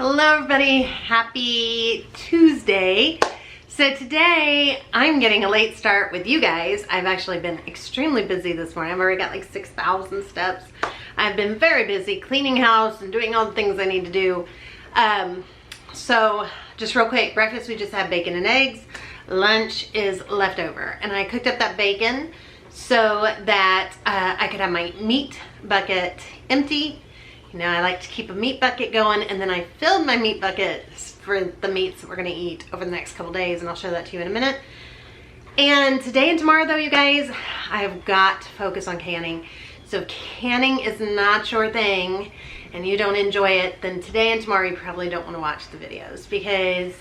Hello everybody, happy Tuesday. So today I'm getting a late start with you guys. I've actually been extremely busy this morning. I've already got like 6,000 steps. I've been very busy cleaning house and doing all the things I need to do. So just real quick, breakfast we just had bacon and eggs. Lunch is leftover, and I cooked up that bacon so that I could have my meat bucket empty. You know, I like to keep a meat bucket going, and then I filled my meat bucket for the meats that we're gonna eat over the next couple days, and I'll show that to you in a minute. And today and tomorrow though, you guys, I've got to focus on canning. So if canning is not your thing and you don't enjoy it, then today and tomorrow you probably don't want to watch the videos, because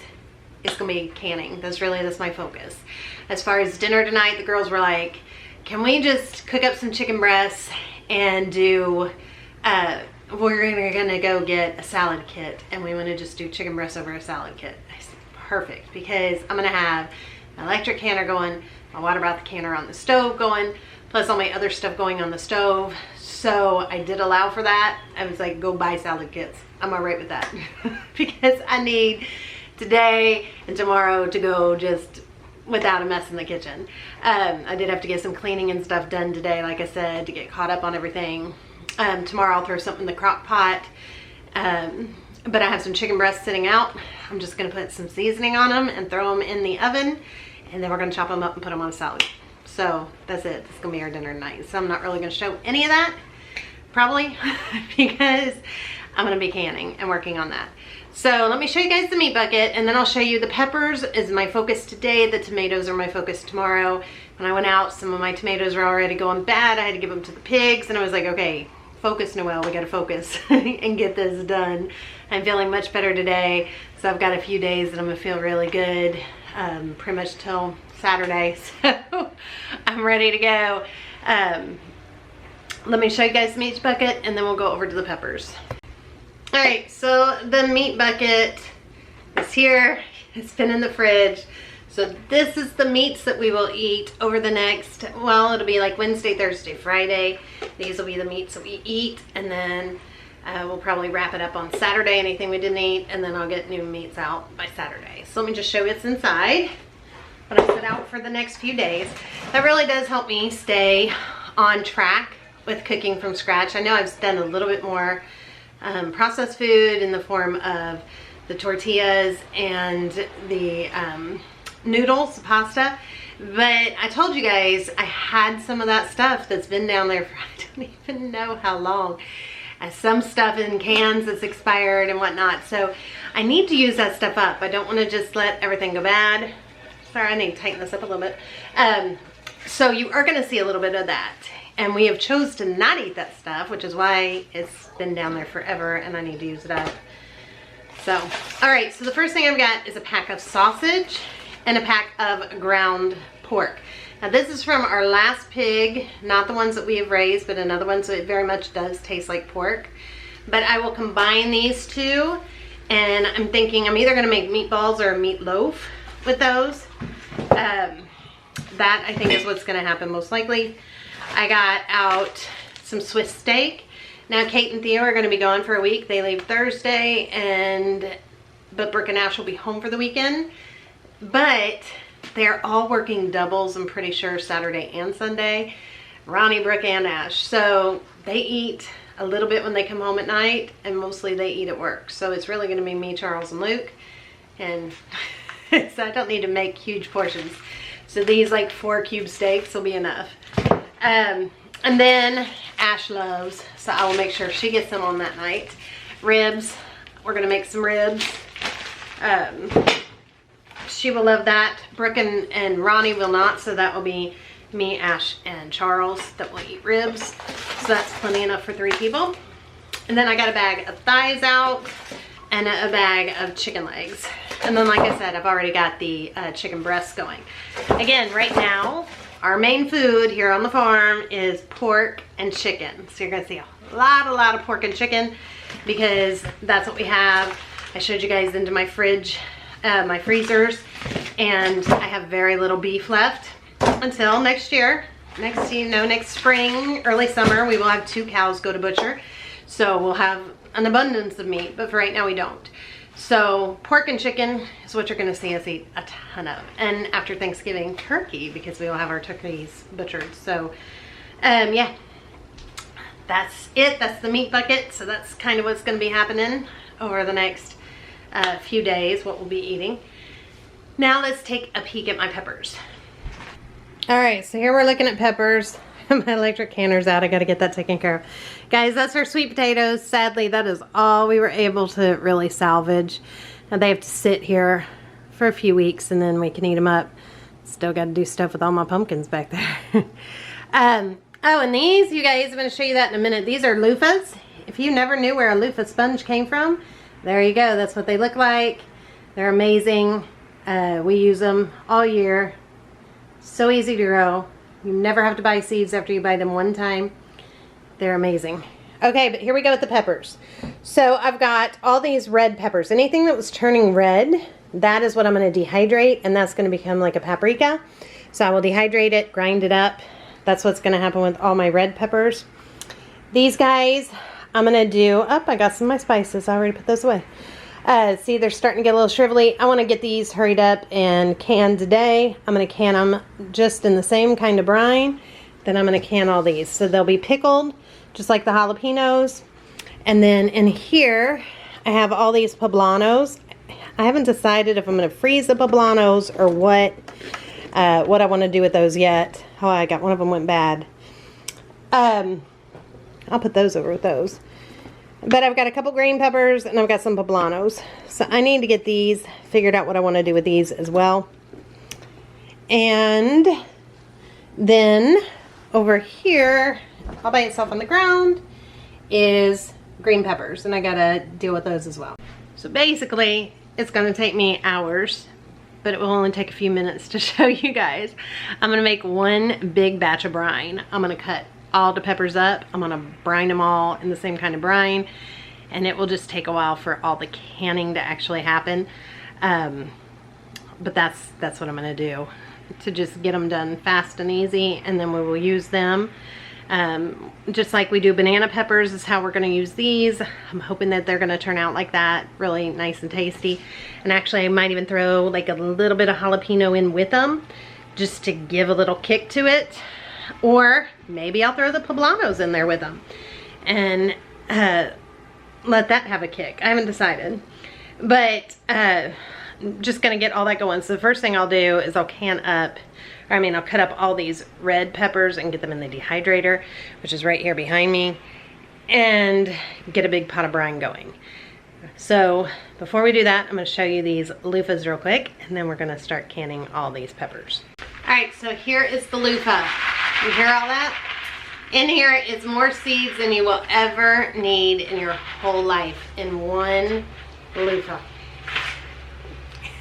it's gonna be canning. That's my focus. As far as dinner tonight, the girls were like, can we just cook up some chicken breasts and do we're gonna go get a salad kit, and we want to just do chicken breasts over a salad kit. I said, perfect, because I'm gonna have my electric canner going, my water bath canner on the stove going, plus all my other stuff going on the stove. So I did allow for that. I was like, go buy salad kits. I'm all right with that because I need today and tomorrow to go just without a mess in the kitchen. I did have to get some cleaning and stuff done today, like I said, to get caught up on everything. Tomorrow I'll throw something in the crock pot, but I have some chicken breasts sitting out. I'm just gonna put some seasoning on them and throw them in the oven, and then we're gonna chop them up and put them on a salad. So that's it. It's gonna be our dinner tonight. So I'm not really gonna show any of that, probably, because I'm gonna be canning and working on that. So let me show you guys the meat bucket, and then I'll show you the peppers is my focus today. The tomatoes are my focus tomorrow. When I went out, some of my tomatoes were already going bad. I had to give them to the pigs, and I was like, okay, focus, Noelle, we gotta focus and get this done. I'm feeling much better today, so I've got a few days that I'm gonna feel really good, pretty much till Saturday, so I'm ready to go. Let me show you guys the meat bucket, and then we'll go over to the peppers. All right, so the meat bucket is here. It's been in the fridge. So this is the meats that we will eat over the next, well, it'll be like Wednesday, Thursday, Friday. These will be the meats that we eat, and then we'll probably wrap it up on Saturday, anything we didn't eat, and then I'll get new meats out by Saturday. So let me just show you what's inside, what I set out for the next few days. That really does help me stay on track with cooking from scratch. I know I've done a little bit more processed food in the form of the tortillas and the noodles, pasta, but I told you guys I had some of that stuff that's been down there for I don't even know how long. Some stuff in cans that's expired and whatnot, so I need to use that stuff up. I don't want to just let everything go bad. Sorry, I need to tighten this up a little bit. So you are going to see a little bit of that, and we have chose to not eat that stuff, which is why it's been down there forever and I need to use it up. So, all right, so the first thing I've got is a pack of sausage and a pack of ground pork. Now this is from our last pig, not the ones that we have raised, but another one, so it very much does taste like pork. But I will combine these two, and I'm thinking I'm either gonna make meatballs or a meatloaf with those. That I think is what's gonna happen most likely. I got out some Swiss steak. Now Kate and Theo are gonna be gone for a week. They leave Thursday, but Brooke and Ash will be home for the weekend. But they're all working doubles, I'm pretty sure, Saturday and Sunday. Ronnie, Brooke, and Ash. So they eat a little bit when they come home at night, and mostly they eat at work. So it's really gonna be me, Charles, and Luke. And so I don't need to make huge portions. So these like 4 cube steaks will be enough. And then Ash loves, so I will make sure she gets them on that night. Ribs, we're gonna make some ribs. She will love that. Brooke and Ronnie will not, so that will be me, Ash, and Charles that will eat ribs. So that's plenty enough for 3 people. And then I got a bag of thighs out and a bag of chicken legs. And then, like I said, I've already got the chicken breasts going. Again, right now, our main food here on the farm is pork and chicken. So you're gonna see a lot of pork and chicken, because that's what we have. I showed you guys into my fridge, my freezers, and I have very little beef left until next year. Next spring, early summer, we will have 2 cows go to butcher. So we'll have an abundance of meat, but for right now we don't. So pork and chicken is what you're gonna see us eat a ton of. And after Thanksgiving, turkey, because we will have our turkeys butchered. So yeah, that's it. That's the meat bucket. So that's kind of what's gonna be happening over the next few days, what we'll be eating. Now let's take a peek at my peppers. All right, so here we're looking at peppers. My electric canner's out. I got to get that taken care of. Guys, that's our sweet potatoes. Sadly, that is all we were able to really salvage. Now they have to sit here for a few weeks and then we can eat them up. Still got to do stuff with all my pumpkins back there. Oh, and these, you guys, I'm going to show you that in a minute. These are loofahs. If you never knew where a loofah sponge came from, there you go. That's what they look like. They're amazing. We use them all year. So easy to grow. You never have to buy seeds after you buy them one time. They're amazing. Okay, but here we go with the peppers. So I've got all these red peppers. Anything that was turning red, that is what I'm going to dehydrate, and that's going to become like a paprika. So I will dehydrate it, grind it up. That's what's going to happen with all my red peppers. These guys, I'm going to do, I got some of my spices. I already put those away. See, they're starting to get a little shrivelly. I want to get these hurried up and canned today. I'm going to can them just in the same kind of brine. Then I'm going to can all these. So they'll be pickled, just like the jalapenos. And then in here, I have all these poblanos. I haven't decided if I'm going to freeze the poblanos or what I want to do with those yet. Oh, I got one of them went bad. I'll put those over with those. But I've got a couple green peppers and I've got some poblanos. So I need to get these, figured out what I want to do with these as well. And then over here, all by itself on the ground, is green peppers. And I got to deal with those as well. So basically, it's going to take me hours, but it will only take a few minutes to show you guys. I'm going to make one big batch of brine. I'm going to cut all the peppers up. I'm gonna brine them all in the same kind of brine, and it will just take a while for all the canning to actually happen. But that's what I'm gonna do, to just get them done fast and easy, and then we will use them. Just like we do banana peppers is how we're gonna use these. I'm hoping that they're gonna turn out like that, really nice and tasty. And actually I might even throw like a little bit of jalapeno in with them, just to give a little kick to it. Or maybe I'll throw the poblanos in there with them and let that have a kick. I haven't decided, but just gonna get all that going. So the first thing I'll do is I'll I'll cut up all these red peppers and get them in the dehydrator, which is right here behind me, and get a big pot of brine going. So before we do that, I'm gonna show you these loofahs real quick, and then we're gonna start canning all these peppers. All right, so here is the loofah. You hear all that? In here is more seeds than you will ever need in your whole life in one loofah.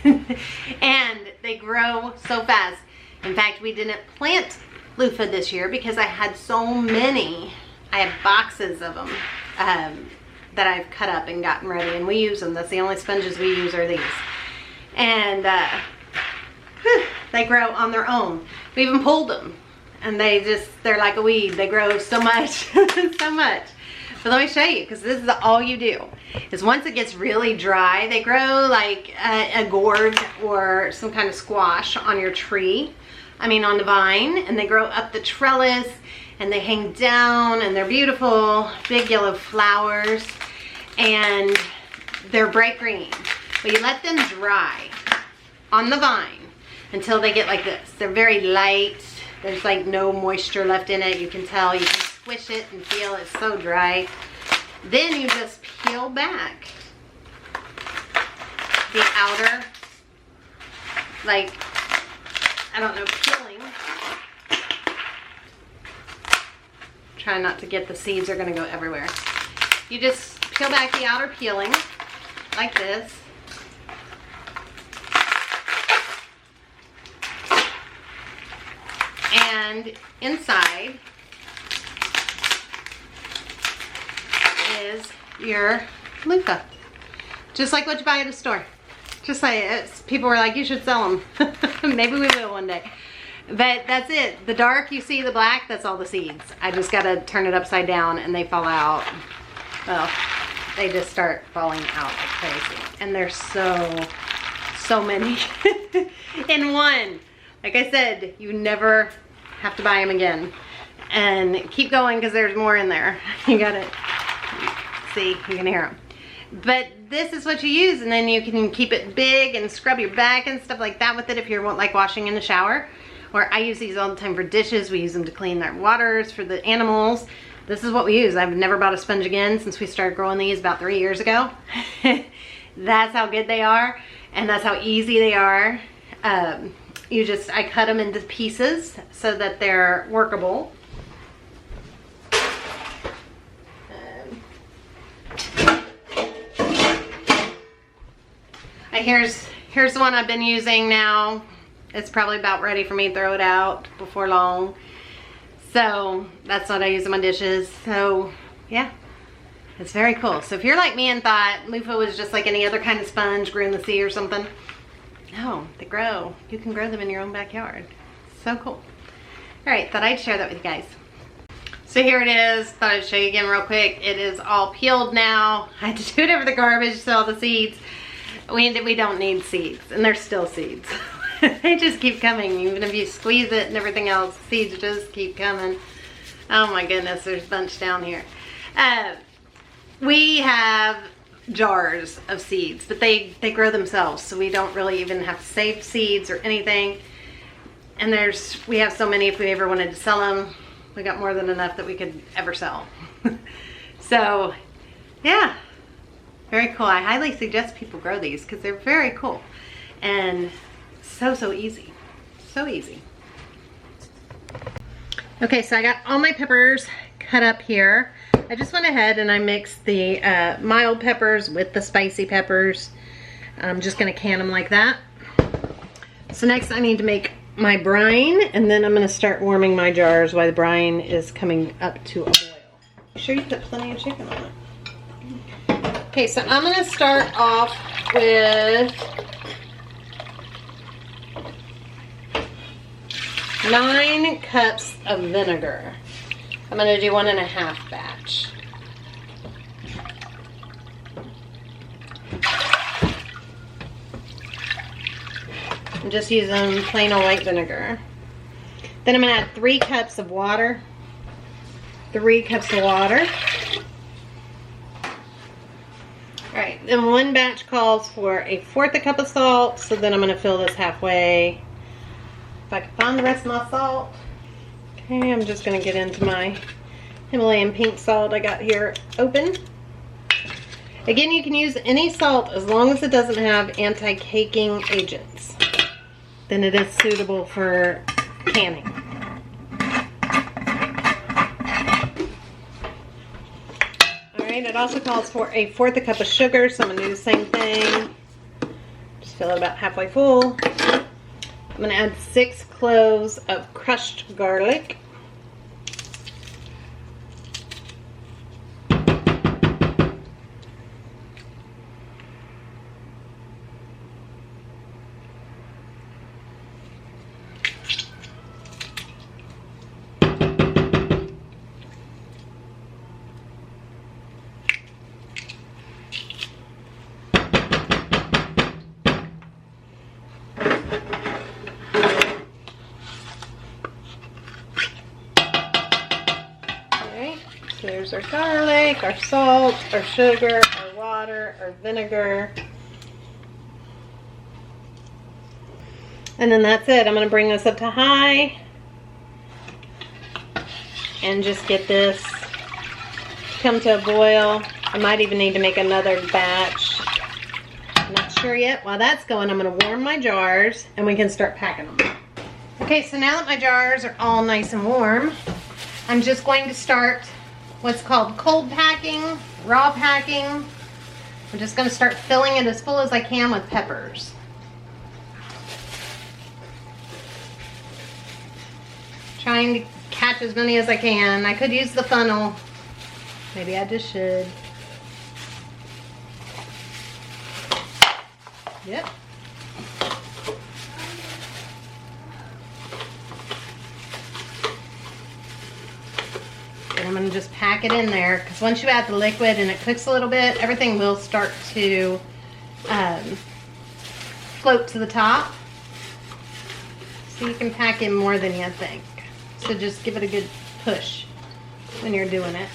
And they grow so fast. In fact, we didn't plant loofah this year because I had so many. I have boxes of them that I've cut up and gotten ready, and we use them. That's the only sponges we use are these. And they grow on their own. We even pulled them. And they're like a weed. They grow so much, so much. But let me show you, because this is all you do. Is once it gets really dry, they grow like a gourd or some kind of squash on your tree. I mean on the vine. And they grow up the trellis and they hang down and they're beautiful, big yellow flowers. And they're bright green. But you let them dry on the vine until they get like this. They're very light. There's like no moisture left in it. You can tell, you can squish it and feel it's so dry. Then you just peel back the outer, like, I don't know, peeling. Try not to get the seeds, are gonna go everywhere. You just peel back the outer peeling like this. And inside is your loofah. Just like what you buy at a store. Just like it. People were like, you should sell them. Maybe we will one day. But that's it. The dark you see, the black, that's all the seeds. I just gotta turn it upside down and they fall out. Well, they just start falling out like crazy. And there's so many in one. Like I said, you never have to buy them again. And keep going because there's more in there. You gotta see, you can hear them. But this is what you use, and then you can keep it big and scrub your back and stuff like that with it if you're like washing in the shower. Or I use these all the time for dishes. We use them to clean their waters for the animals. This is what we use. I've never bought a sponge again since we started growing these about 3 years ago. That's how good they are, and that's how easy they are. I cut them into pieces so that they're workable. Here's the one I've been using now. It's probably about ready for me to throw it out before long. So that's what I use in my dishes. So yeah, it's very cool. So if you're like me and thought loofah was just like any other kind of sponge, grew in the sea or something, no, they grow. You can grow them in your own backyard. So cool. All right, thought I'd share that with you guys. So here it is. Thought I'd show you again real quick. It is all peeled now. I had to do it over the garbage, so all the seeds. We don't need seeds, and there's still seeds. They just keep coming. Even if you squeeze it and everything else, seeds just keep coming. Oh my goodness, there's a bunch down here. We have jars of seeds, but they grow themselves, so we don't really even have to save seeds or anything. And we have so many, if we ever wanted to sell them, we got more than enough that we could ever sell. So yeah, very cool. I highly suggest people grow these because they're very cool and so easy. So easy. Okay, so I got all my peppers cut up here. I just went ahead and I mixed the mild peppers with the spicy peppers. I'm just gonna can them like that. So next I need to make my brine, and then I'm gonna start warming my jars while the brine is coming up to a boil. Make sure you put plenty of chicken on it. Okay, so I'm gonna start off with 9 cups of vinegar. I'm gonna do 1.5 batch. I'm just using plain old white vinegar. Then I'm gonna add 3 cups of water. 3 cups of water. Alright, then one batch calls for 1/4 cup of salt, so then I'm gonna fill this halfway. If I can find the rest of my salt. Okay, I'm just gonna get into my Himalayan pink salt I got here open. Again, you can use any salt as long as it doesn't have anti-caking agents. Then it is suitable for canning. Alright, it also calls for 1/4 cup of sugar, so I'm gonna do the same thing. Just fill it about halfway full. I'm gonna add 6 cloves of crushed garlic. So there's our garlic, our salt, our sugar, our water, our vinegar. And then that's it. I'm going to bring this up to high and just get this come to a boil. I might even need to make another batch. I'm not sure yet. While that's going, I'm going to warm my jars and we can start packing them. Okay, so now that my jars are all nice and warm, I'm just going to start what's called cold packing, raw packing. I'm just going to start filling it as full as I can with peppers. Trying to catch as many as I can. I could use the funnel. Maybe I just should. Yep. And I'm gonna just pack it in there, because once you add the liquid and it cooks a little bit, everything will start to float to the top. So you can pack in more than you think. So just give it a good push when you're doing it.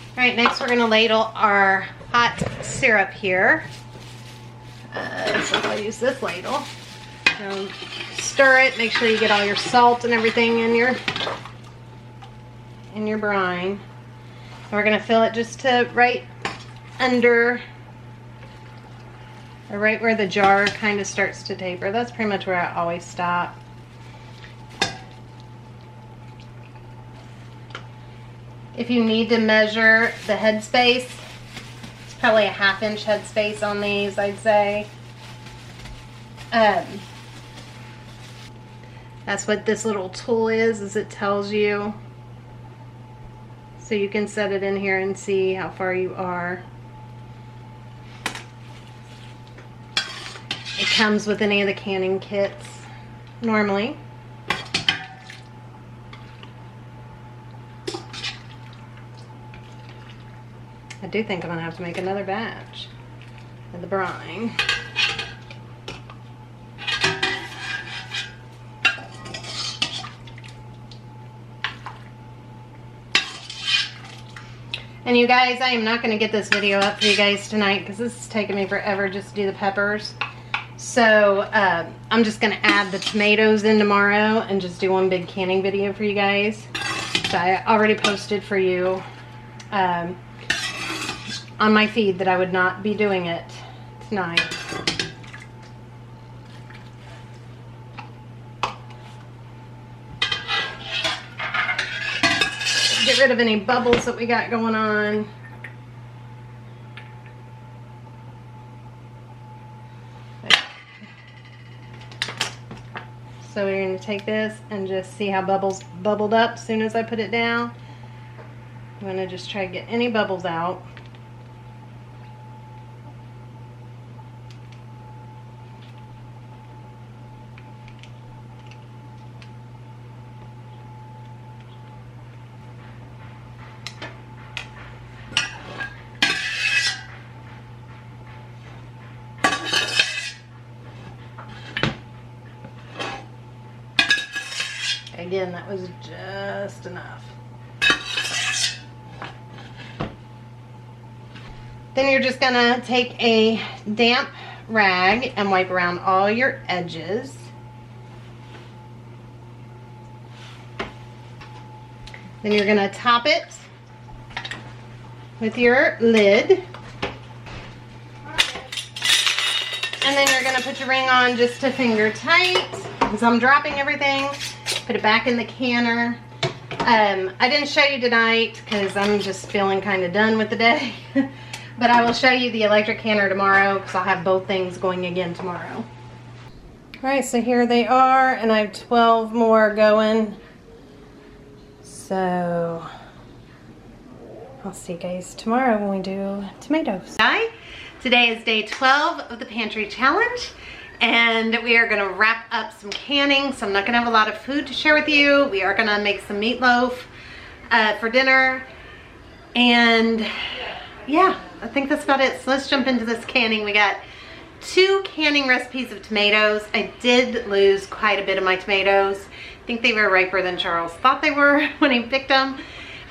All right, next we're gonna ladle our hot syrup here. So I'll use this ladle. So stir it, make sure you get all your salt and everything in your brine. And we're gonna fill it just to right under, or right where the jar kind of starts to taper. That's pretty much where I always stop. If you need to measure the headspace, it's probably a 1/2 inch headspace on these, I'd say. That's what this little tool is it tells you. So you can set it in here and see how far you are. It comes with any of the canning kits, normally. I do think I'm gonna have to make another batch of the brine. And you guys, I am not gonna get this video up for you guys tonight because this is taking me forever just to do the peppers. So I'm just gonna add the tomatoes in tomorrow and just do one big canning video for you guys. So I already posted for you on my feed that I would not be doing it tonight. Get rid of any bubbles that we got going on. So we're going to take this and just see how bubbles bubbled up as soon as I put it down. I'm going to just try to get any bubbles out. Again, that was just enough. Then you're just gonna take a damp rag and wipe around all your edges. Then you're gonna top it with your lid. And then you're gonna put your ring on just to finger tight. So I'm dropping everything. Put it back in the canner. I didn't show you tonight because I'm just feeling kind of done with the day. But I will show you the electric canner tomorrow because I'll have both things going again tomorrow. Alright, so here they are, and I have 12 more going. So I'll see you guys tomorrow when we do tomatoes. Hi, today is day 12 of the pantry challenge. And we are gonna wrap up some canning, so I'm not gonna have a lot of food to share with you. We are gonna make some meatloaf for dinner. And yeah, I think that's about it. So let's jump into this canning. We got 2 canning recipes of tomatoes. I did lose quite a bit of my tomatoes. I think they were riper than Charles thought they were when he picked them.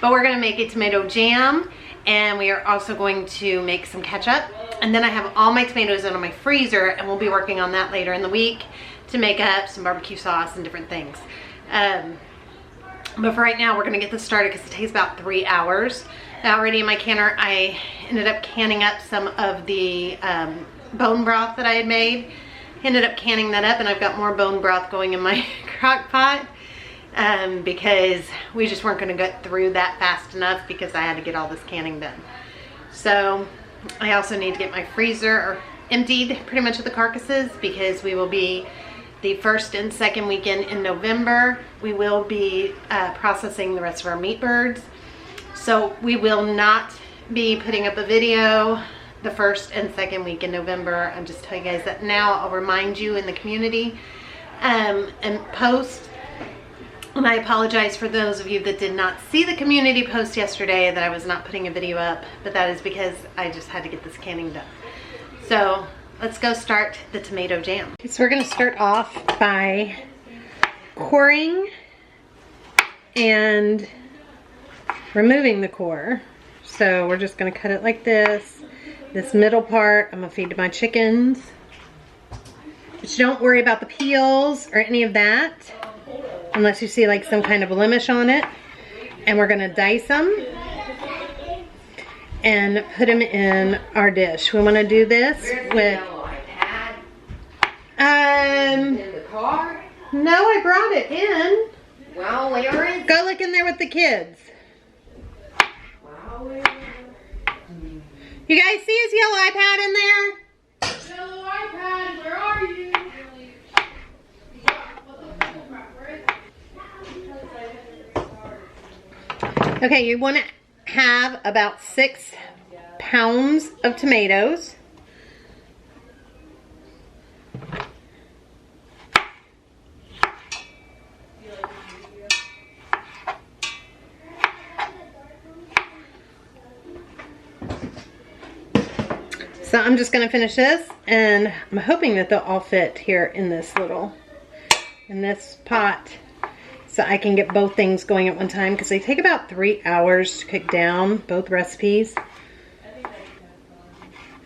But we're gonna make a tomato jam, and we are also going to make some ketchup. And then I have all my tomatoes in my freezer, and we'll be working on that later in the week to make up some barbecue sauce and different things. But for right now, we're gonna get this started because it takes about 3 hours. Already in my canner, I ended up canning up some of the bone broth that I had made. Ended up canning that up, and I've got more bone broth going in my crock pot because we just weren't gonna get through that fast enough because I had to get all this canning done. So I also need to get my freezer, or emptied pretty much of the carcasses because we will be the first and second weekend in November. We will be processing the rest of our meat birds. So we will not be putting up a video the first and second week in November. I'm just telling you guys that now. I'll remind you in the community and post. And I apologize for those of you that did not see the community post yesterday that I was not putting a video up, but that is because I just had to get this canning done. So let's go start the tomato jam. So we're gonna start off by coring and removing the core. So we're just gonna cut it like this. This middle part, I'm gonna feed to my chickens. But you don't worry about the peels or any of that, unless you see like some kind of blemish on it. And we're gonna dice them and put them in our dish. We wanna do this with, in the car? no, I brought it in. Well, where is it? Go look in there with the kids. Well, You guys see his yellow iPad in there? Yellow iPad, where are you? Okay, you want to have about 6 pounds of tomatoes. So I'm just going to finish this, and I'm hoping that they'll all fit here in this pot, so I can get both things going at one time, because they take about 3 hours to cook down, both recipes.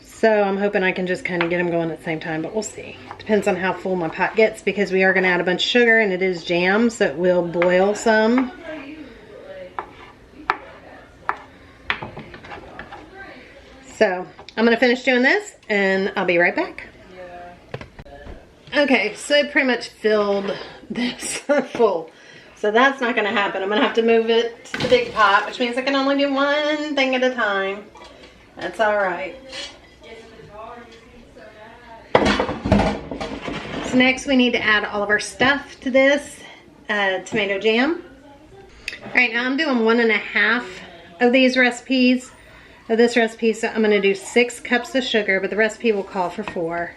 So I'm hoping I can just kind of get them going at the same time, but we'll see. Depends on how full my pot gets, because we are going to add a bunch of sugar, and it is jam, so it will boil some. So I'm going to finish doing this, and I'll be right back. Okay, so it pretty much filled this full. So that's not going to happen. I'm going to have to move it to the big pot, which means I can only do one thing at a time. That's all right. So next we need to add all of our stuff to this tomato jam. All right, now I'm doing 1.5 of these recipes. Of this recipe, so I'm going to do 6 cups of sugar, but the recipe will call for 4.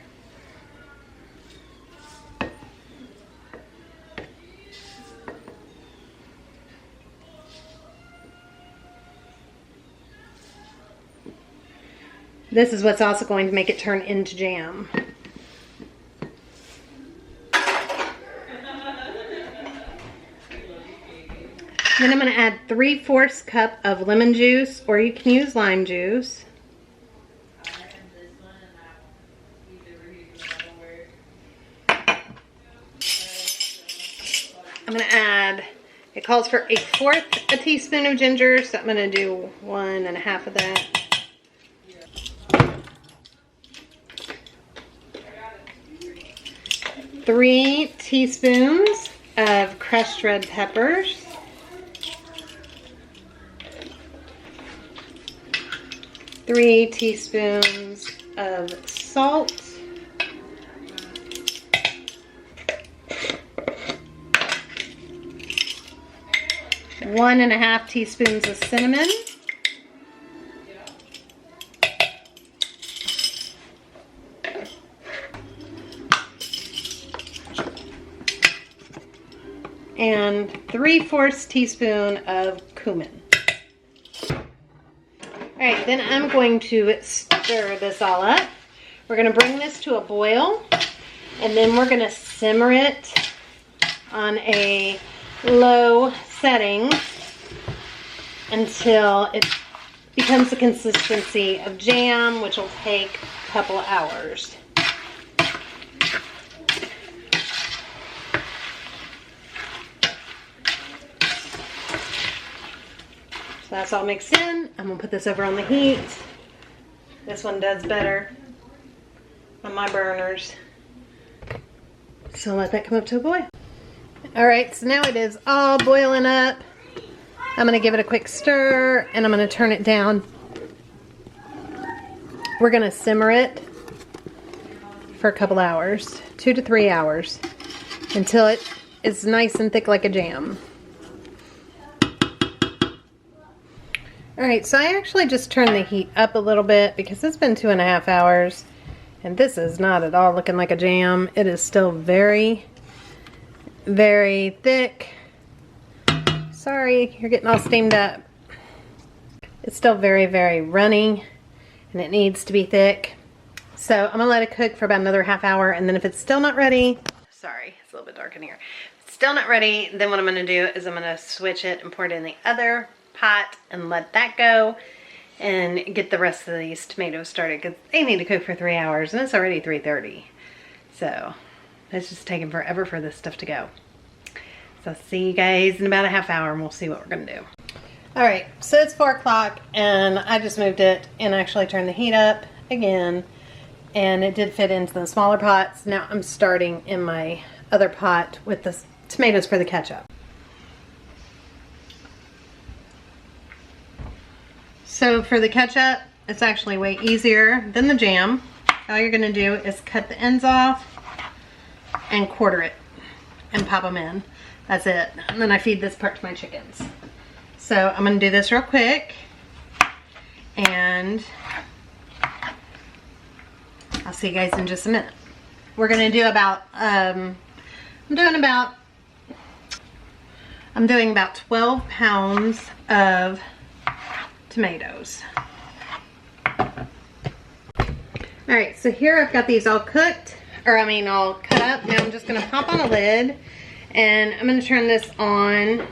This is what's also going to make it turn into jam. Then I'm going to add 3/4 cup of lemon juice, or you can use lime juice. I'm going to add, it calls for 1/4 a teaspoon of ginger, so I'm going to do 1.5 of that. Three teaspoons of crushed red peppers. 3 teaspoons of salt. 1.5 teaspoons of cinnamon. And 3/4 teaspoon of cumin. Alright, then I'm going to stir this all up. We're going to bring this to a boil, and then we're going to simmer it on a low setting until it becomes the consistency of jam, which will take a couple of hours. So that's all mixed in. I'm gonna put this over on the heat. This one does better on my burners. So let that come up to a boil. All right, so now it is all boiling up. I'm gonna give it a quick stir, and I'm gonna turn it down. We're gonna simmer it for a couple hours, 2 to 3 hours, until it is nice and thick like a jam. Alright, so I actually just turned the heat up a little bit because it's been 2.5 hours and this is not at all looking like a jam. It is still very, very thick. Sorry, you're getting all steamed up. It's still very, very runny and it needs to be thick. So I'm gonna let it cook for about another half hour, and then if it's still not ready, sorry, it's a little bit dark in here. If it's still not ready, then what I'm gonna do is I'm gonna switch it and pour it in the other pot and let that go and get the rest of these tomatoes started, because they need to cook for 3 hours and it's already 3:30. So it's just taking forever for this stuff to go. So I'll see you guys in about a half hour and we'll see what we're gonna do. All right, so it's 4 o'clock and I just moved it and actually turned the heat up again, and it did fit into the smaller pots. Now I'm starting in my other pot with the tomatoes for the ketchup. So for the ketchup, it's actually way easier than the jam. All you're gonna do is cut the ends off and quarter it and pop them in. That's it. And then I feed this part to my chickens. So I'm gonna do this real quick and I'll see you guys in just a minute. We're gonna do about, I'm doing about 12 pounds of tomatoes. All right, so here I've got these all cooked, or I mean all cut up. Now I'm just gonna pop on a lid and I'm gonna turn this on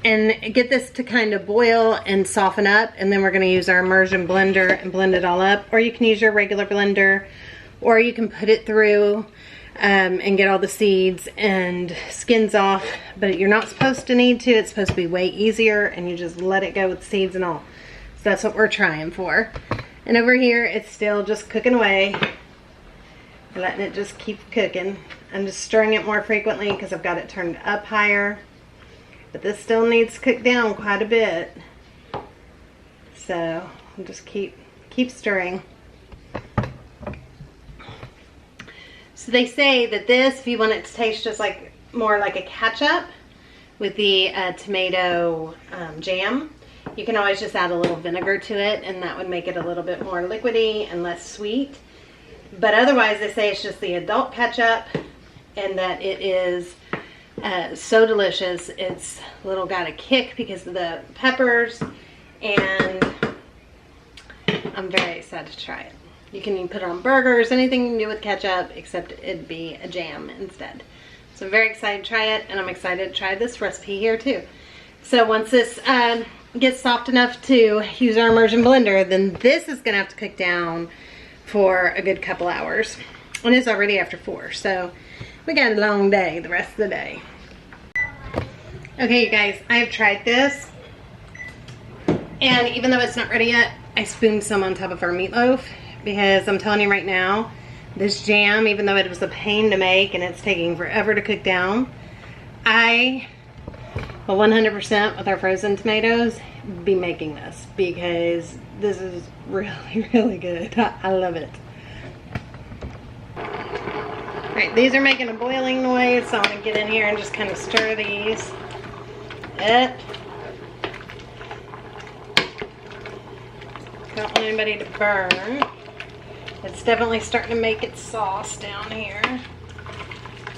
and get this to kind of boil and soften up, and then we're gonna use our immersion blender and blend it all up, or you can use your regular blender, or you can put it through and get all the seeds and skins off, but you're not supposed to need to. It's supposed to be way easier and you just let it go with seeds and all. So that's what we're trying for. And over here it's still just cooking away, letting it just keep cooking. I'm just stirring it more frequently because I've got it turned up higher, but this still needs to cook down quite a bit. So I'll just keep stirring. So they say that this, if you want it to taste just like more like a ketchup with the tomato jam, you can always just add a little vinegar to it, and that would make it a little bit more liquidy and less sweet. But otherwise they say it's just the adult ketchup, and that it is so delicious. It's a little got a kick because of the peppers, and I'm very excited to try it. You can put it on burgers, anything you can do with ketchup, except it'd be a jam instead. So I'm very excited to try it, and I'm excited to try this recipe here too. So once this gets soft enough to use our immersion blender, then this is gonna have to cook down for a good couple hours. And it's already after 4, so we got a long day the rest of the day. Okay, you guys, I have tried this, and even though it's not ready yet, I spooned some on top of our meatloaf, because I'm telling you right now, this jam, even though it was a pain to make and it's taking forever to cook down, I will 100% with our frozen tomatoes be making this, because this is really, really good. I love it. Alright, these are making a boiling noise, so I'm going to get in here and just kind of stir these up. Don't want anybody to burn. It's definitely starting to make its sauce down here.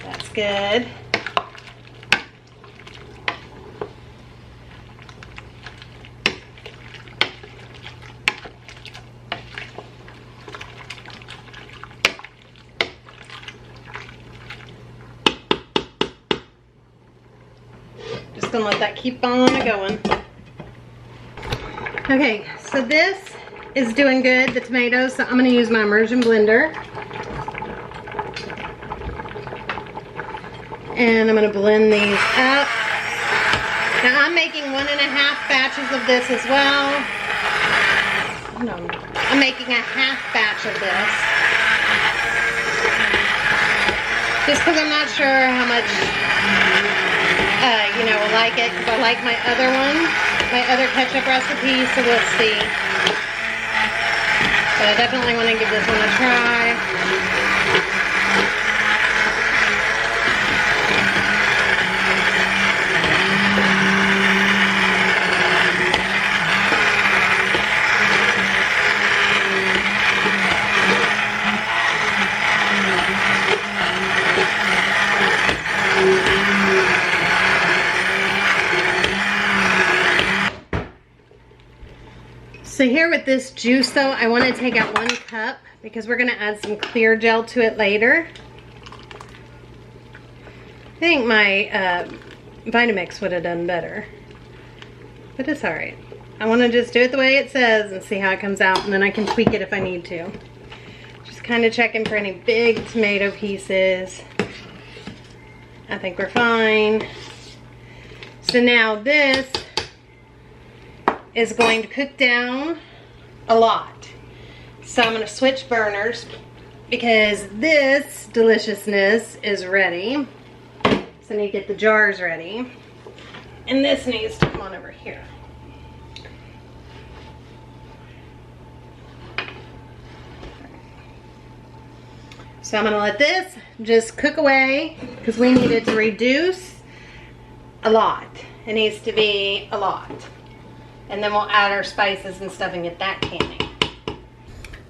That's good. Just gonna let that keep on going. Okay, so this is doing good, the tomatoes, so I'm going to use my immersion blender. And I'm going to blend these up. Now I'm making 1.5 batches of this as well. No, I'm making a half batch of this. Just because I'm not sure how much, you know, will like it, because I like my other one, my other ketchup recipe, so we'll see. But I definitely want to give this one a try. So here with this juice though, I want to take out 1 cup because we're going to add some clear gel to it later. I think my Vitamix would have done better, but it's alright. I want to just do it the way it says and see how it comes out, and then I can tweak it if I need to. Just kind of checking for any big tomato pieces. I think we're fine. So now this is going to cook down a lot. So I'm going to switch burners because this deliciousness is ready. So I need to get the jars ready. And this needs to come on over here. So I'm going to let this just cook away because we need it to reduce a lot. It needs to be a lot. And then we'll add our spices and stuff and get that canning.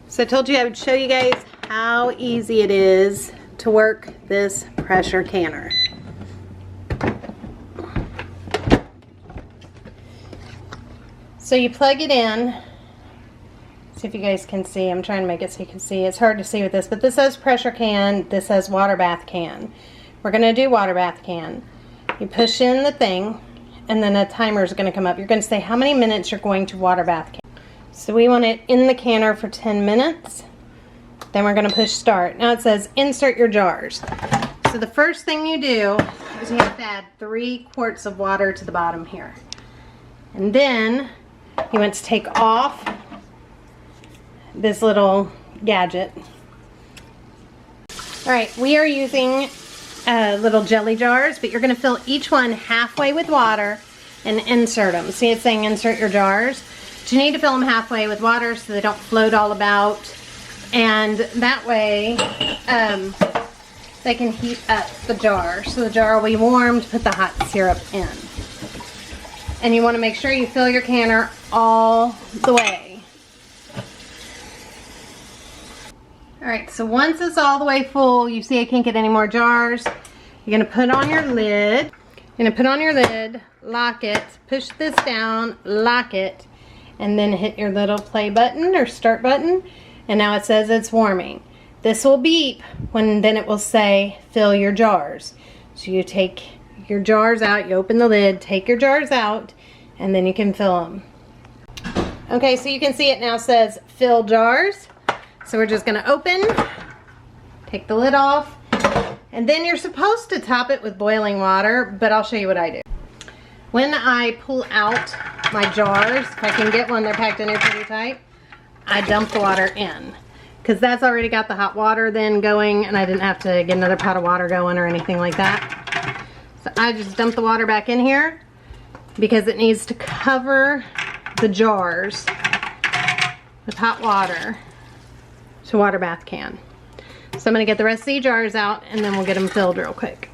So I told you I would show you guys how easy it is to work this pressure canner. So you plug it in. See if you guys can see. I'm trying to make it so you can see. It's hard to see with this, but this says pressure can. This says water bath can. We're going to do water bath can. You push in the thing, and then a timer is going to come up. You're going to say how many minutes you're going to water bath can. So we want it in the canner for 10 minutes. Then we're going to push start. Now it says insert your jars. So the first thing you do is you have to add 3 quarts of water to the bottom here. And then you want to take off this little gadget. Alright, we are using little jelly jars, but you're going to fill each one halfway with water and insert them. See, it's saying insert your jars. But you need to fill them halfway with water so they don't float all about, and that way they can heat up the jar. So the jar will be warm to put the hot syrup in. And you want to make sure you fill your canner all the way. Alright, so once it's all the way full, you see I can't get any more jars. You're going to put on your lid. You're going to put on your lid, lock it, push this down, lock it, and then hit your little play button or start button. And now it says it's warming. This will beep when then it will say fill your jars. So you take your jars out, you open the lid, take your jars out, and then you can fill them. Okay, so you can see it now says fill jars. So we're just going to open, take the lid off, and then you're supposed to top it with boiling water, but I'll show you what I do. When I pull out my jars, if I can get one, they're packed in there pretty tight, I dump the water in. Because that's already got the hot water then going, and I didn't have to get another pot of water going or anything like that. So I just dump the water back in here because it needs to cover the jars with hot water to water bath can. So I'm going to get the rest of these jars out and then we'll get them filled real quick.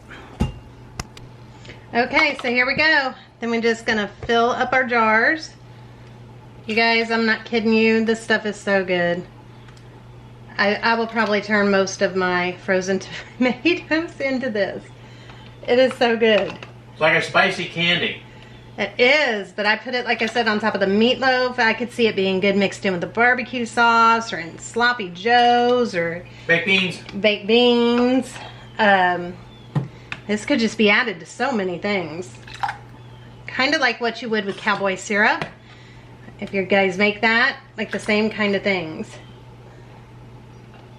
Okay, so here we go. Then we're just going to fill up our jars. You guys, I'm not kidding you. This stuff is so good. I will probably turn most of my frozen tomatoes into this. It is so good. It's like a spicy candy. It is, but I put it, like I said, on top of the meatloaf. I could see it being good mixed in with the barbecue sauce or in sloppy joes or Baked beans. Baked beans. This could just be added to so many things. Kind of like what you would with cowboy syrup. If you guys make that, like the same kind of things.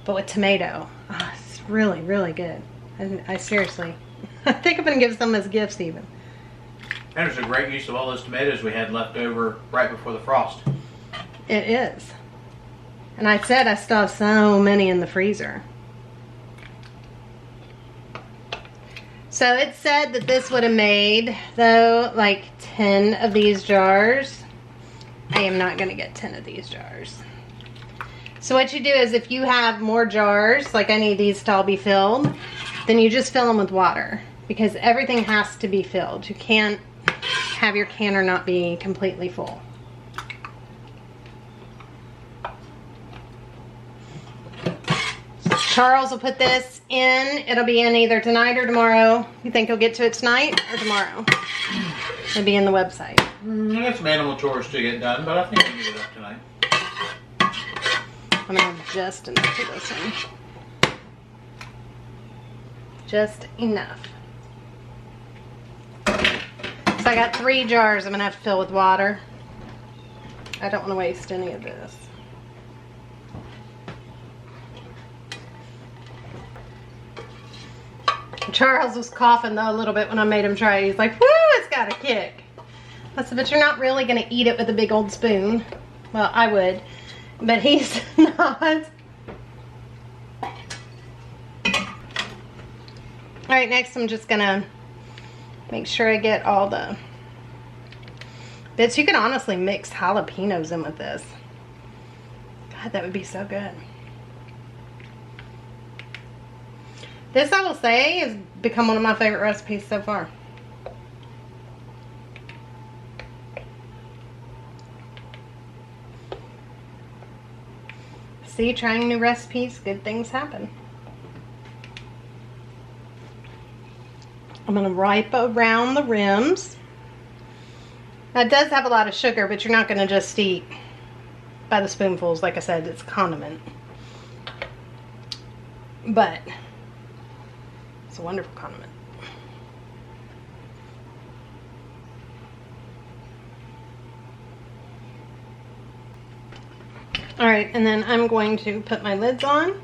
But with tomato. Oh, it's really, really good. I seriously, I think I'm going to give some as gifts even. And it's a great use of all those tomatoes we had left over right before the frost. It is. And I said I still have so many in the freezer. So it said that this would have made, though, like 10 of these jars. I am not going to get 10 of these jars. So what you do is if you have more jars, like I need these to all be filled, then you just fill them with water. Because everything has to be filled. You can't have your canner not be completely full. Charles will put this in. It'll be in either tonight or tomorrow. You think he'll get to it tonight or tomorrow? Maybe in the website. I got some animal chores to get done, but I think I can get it up tonight. I'm gonna have just enough for this one. Just enough. So I got 3 jars I'm gonna have to fill with water. I don't want to waste any of this. Charles was coughing though a little bit when I made him try it. He's like, woo, it's got a kick. I said, but you're not really gonna eat it with a big old spoon. Well, I would, but he's not. All right, next I'm just gonna make sure I get all the bits. You can honestly mix jalapenos in with this. God, that would be so good. This, I will say, has become one of my favorite recipes so far. See, trying new recipes, good things happen. I'm going to ripe around the rims. Now, it does have a lot of sugar, but you're not going to just eat by the spoonfuls. Like I said, it's condiment. But it's a wonderful condiment. All right, and then I'm going to put my lids on.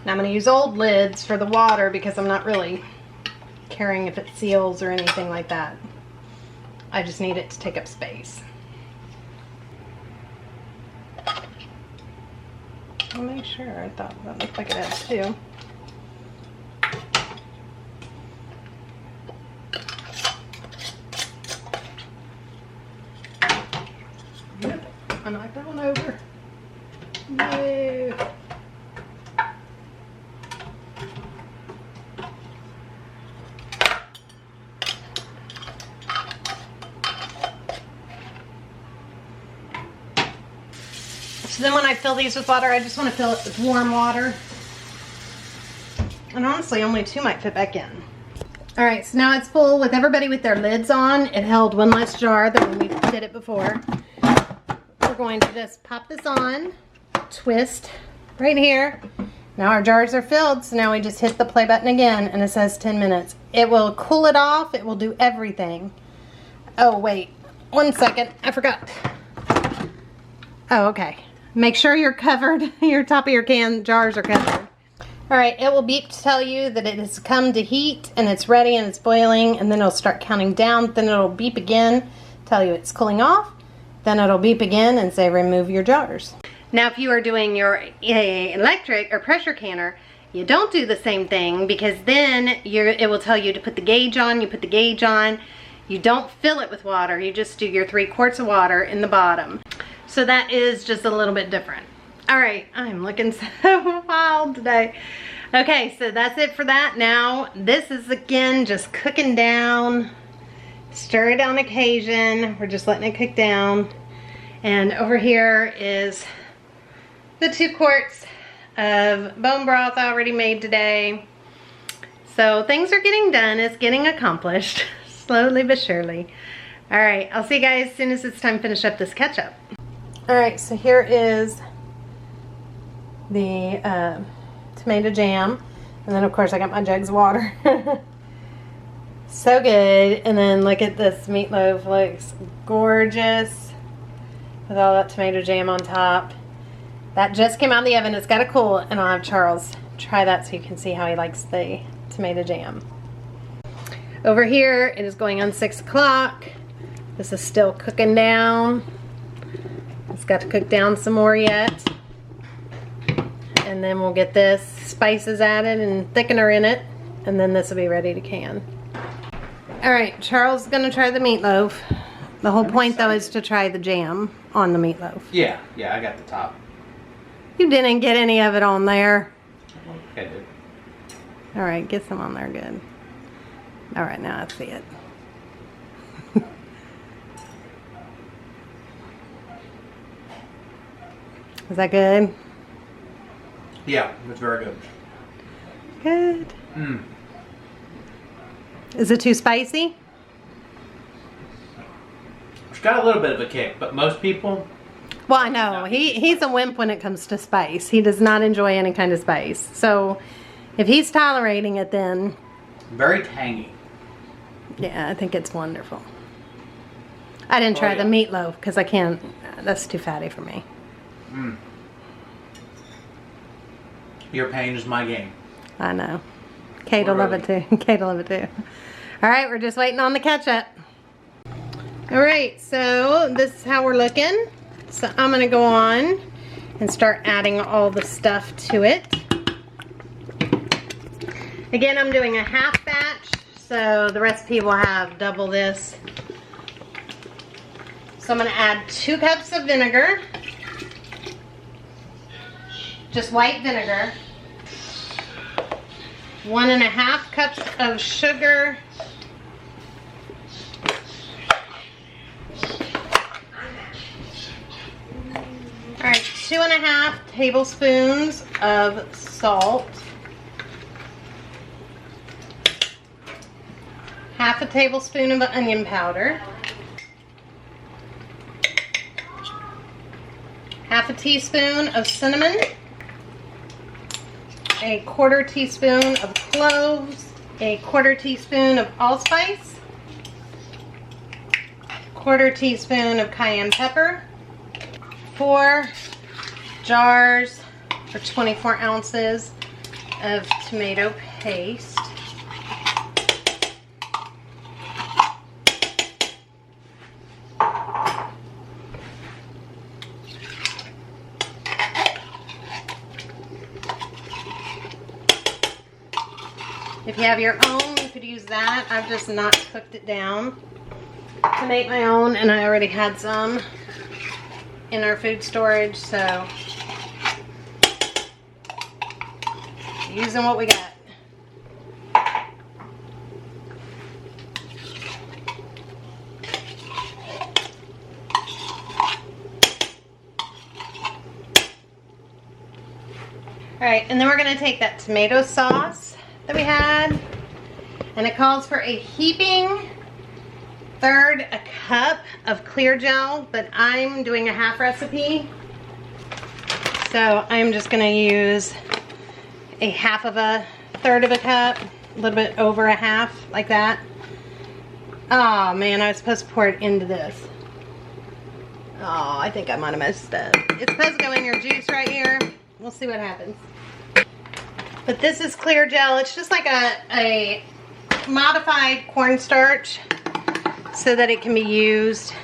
Now I'm going to use old lids for the water because I'm not really caring if it seals or anything like that. I just need it to take up space. I'll make sure. I thought that looked like it had 2. Yep, I knocked that one over. No. So then when I fill these with water, I just want to fill it with warm water. And honestly, only 2 might fit back in. All right, so now it's full with everybody with their lids on. It held 1 less jar than when we did it before. We're going to just pop this on, twist right here. Now our jars are filled, so now we just hit the play button again, and it says 10 minutes. It will cool it off. It will do everything. Oh, wait. 1 second. I forgot. Oh, okay. Make sure you're covered. Your top of your can jars are covered. All right, it will beep to tell you that it has come to heat and it's ready and it's boiling, and then it'll start counting down. Then it'll beep again, tell you it's cooling off. Then it'll beep again and say remove your jars. Now, if you are doing your electric or pressure canner, you don't do the same thing, because then it will tell you to put the gauge on. You put the gauge on. You don't fill it with water. You just do your 3 quarts of water in the bottom. So that is just a little bit different. All right, I'm looking so wild today. Okay, so that's it for that. Now, this is again just cooking down. Stir it on occasion. We're just letting it cook down. And over here is the 2 quarts of bone broth already made today. So things are getting done. It's getting accomplished, slowly but surely. All right, I'll see you guys as soon as it's time to finish up this ketchup. All right, so here is the tomato jam. And then of course I got my jugs of water. So good. And then look at this meatloaf, looks gorgeous with all that tomato jam on top. That just came out of the oven. It's got to cool, and I'll have Charles try that so you can see how he likes the tomato jam. Over here it is going on 6 o'clock. This is still cooking down. It's got to cook down some more yet. And then we'll get this spices added and thickener in it, and then this will be ready to can. All right, Charles is gonna try the meatloaf. The whole point though is to try the jam on the meatloaf. Yeah, I got the top. You didn't get any of it on there. Okay, dude. All right, get some on there, good. All right, now I see it. Is that good? Yeah, it's very good. Good. Mm. Is it too spicy? It's got a little bit of a kick, but most people... Well, I know. He's a wimp when it comes to spice. He does not enjoy any kind of spice. So, if he's tolerating it, then... Very tangy. Yeah, I think it's wonderful. I didn't try the meatloaf because I can't... That's too fatty for me. Mm. Your pain is my gain. I know. Kate will love it too. Kate will love it too. All right, we're just waiting on the ketchup. All right, so this is how we're looking. So I'm gonna go on and start adding all the stuff to it. Again, I'm doing a half batch, so the recipe will have double this. So I'm gonna add 2 cups of vinegar, just white vinegar, 1.5 cups of sugar, all right, 2.5 tablespoons of salt, 1/2 tablespoon of onion powder, 1/2 teaspoon of cinnamon, 1/4 teaspoon of cloves, 1/4 teaspoon of allspice, 1/4 teaspoon of cayenne pepper, 4 jars or 24 ounces of tomato paste, if you have your own, you could use that. I've just not cooked it down to make my own, and I already had some in our food storage, so using what we got. All right, and then we're gonna take that tomato sauce that we had, and it calls for a heaping 1/3 cup of clear gel, but I'm doing a half recipe, so I'm just gonna use a 1/2 cup, a little bit over a half, like that. Oh man, I was supposed to pour it into this. Oh, I think I might have messed up. It's supposed to go in your juice right here. We'll see what happens. But this is clear gel. It's just like a modified cornstarch so that it can be used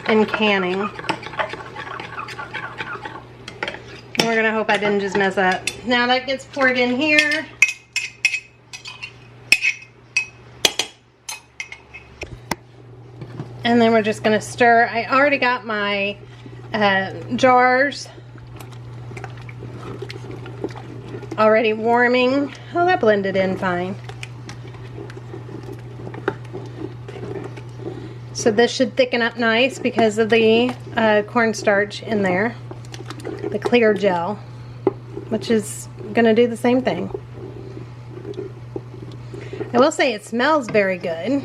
in canning. And we're gonna hope I didn't just mess up. Now that gets poured in here. And then we're just gonna stir. I already got my jars already warming. Oh, that blended in fine. So this should thicken up nice because of the cornstarch in there, the clear gel, which is gonna do the same thing. I will say it smells very good.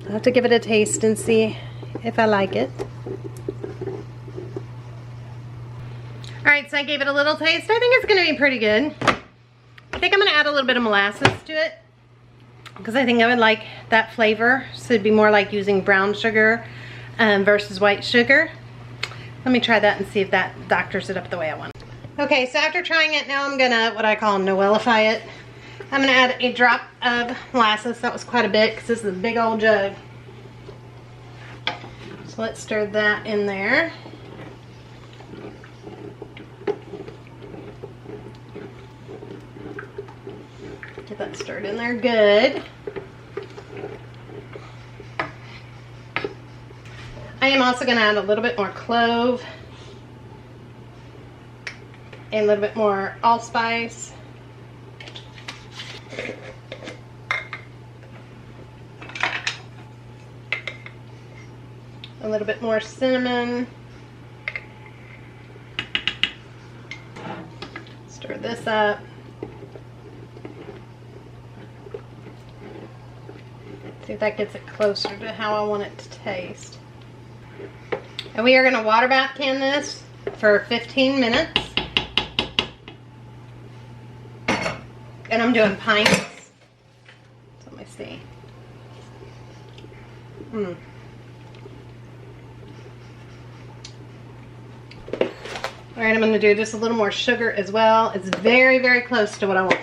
I'll have to give it a taste and see if I like it. Alright, so I gave it a little taste. I think it's going to be pretty good. I think I'm going to add a little bit of molasses to it, because I think I would like that flavor. So it'd be more like using brown sugar versus white sugar. Let me try that and see if that doctors it up the way I want. Okay, so after trying it, now I'm going to, what I call, Noelify it. I'm going to add a drop of molasses. That was quite a bit because this is a big old jug. So let's stir that in there. Get that stirred in there good. I am also going to add a little bit more clove and a little bit more allspice. A little bit more cinnamon. Stir this up. See if that gets it closer to how I want it to taste. And we are going to water bath can this for 15 minutes. And I'm doing pints. So let me see. All right, I'm going to do just a little more sugar as well. It's very, very close to what I want.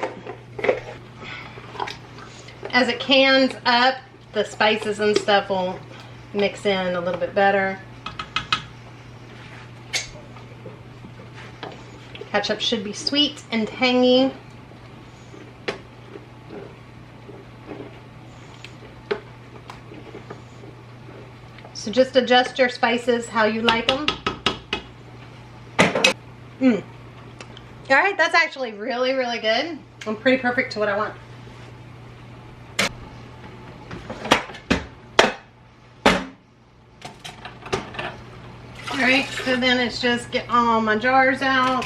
As it cans up, the spices and stuff will mix in a little bit better. Ketchup should be sweet and tangy. So just adjust your spices how you like them. All right, that's actually really, really good. I'm pretty perfect to what I want. All right, so then it's just get all my jars out.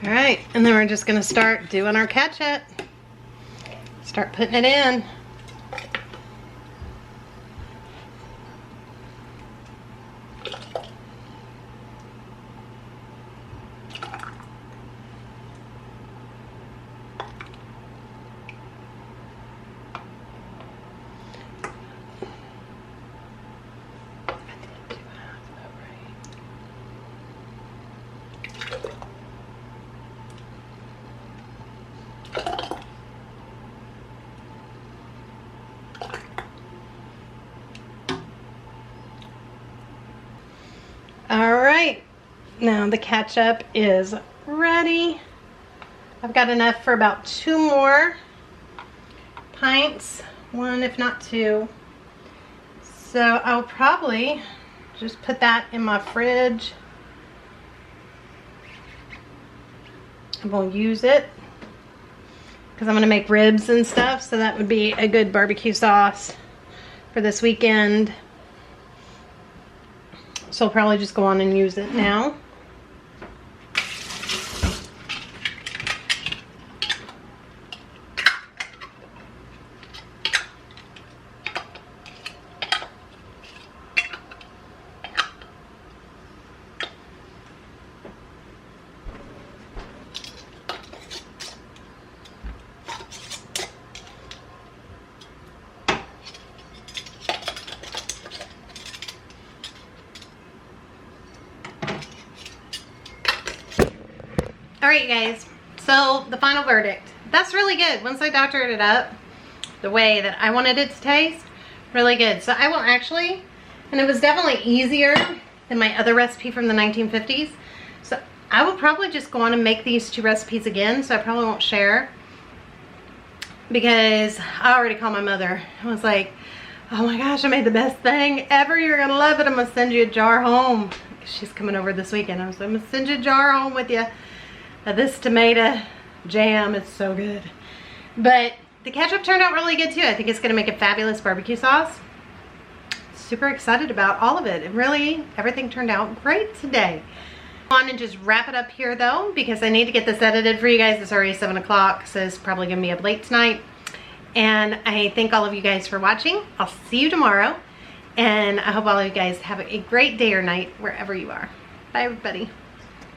All right, and then we're just gonna start doing our ketchup. Start putting it in. All right, now the ketchup is ready. I've got enough for about 2 more pints, 1 if not 2. So I'll probably just put that in my fridge. I won't use it because I'm gonna make ribs and stuff, so that would be a good barbecue sauce for this weekend. So I'll probably just go on and use it now. All right, you guys, so the final verdict. That's really good. Once I doctored it up the way that I wanted it to taste, really good. So I will actually, and it was definitely easier than my other recipe from the 1950s. So I will probably just go on and make these 2 recipes again. So I probably won't share because I already called my mother. I was like, oh my gosh, I made the best thing ever. You're gonna love it. I'm gonna send you a jar home. She's coming over this weekend. I was like, I'm gonna send you a jar home with you. This tomato jam is so good. But the ketchup turned out really good too. I think it's gonna make a fabulous barbecue sauce. Super excited about all of it. And really, everything turned out great today. On and just wrap it up here though, because I need to get this edited for you guys. It's already 7 o'clock, so it's probably gonna be up late tonight. And I thank all of you guys for watching. I'll see you tomorrow. And I hope all of you guys have a great day or night wherever you are. Bye everybody.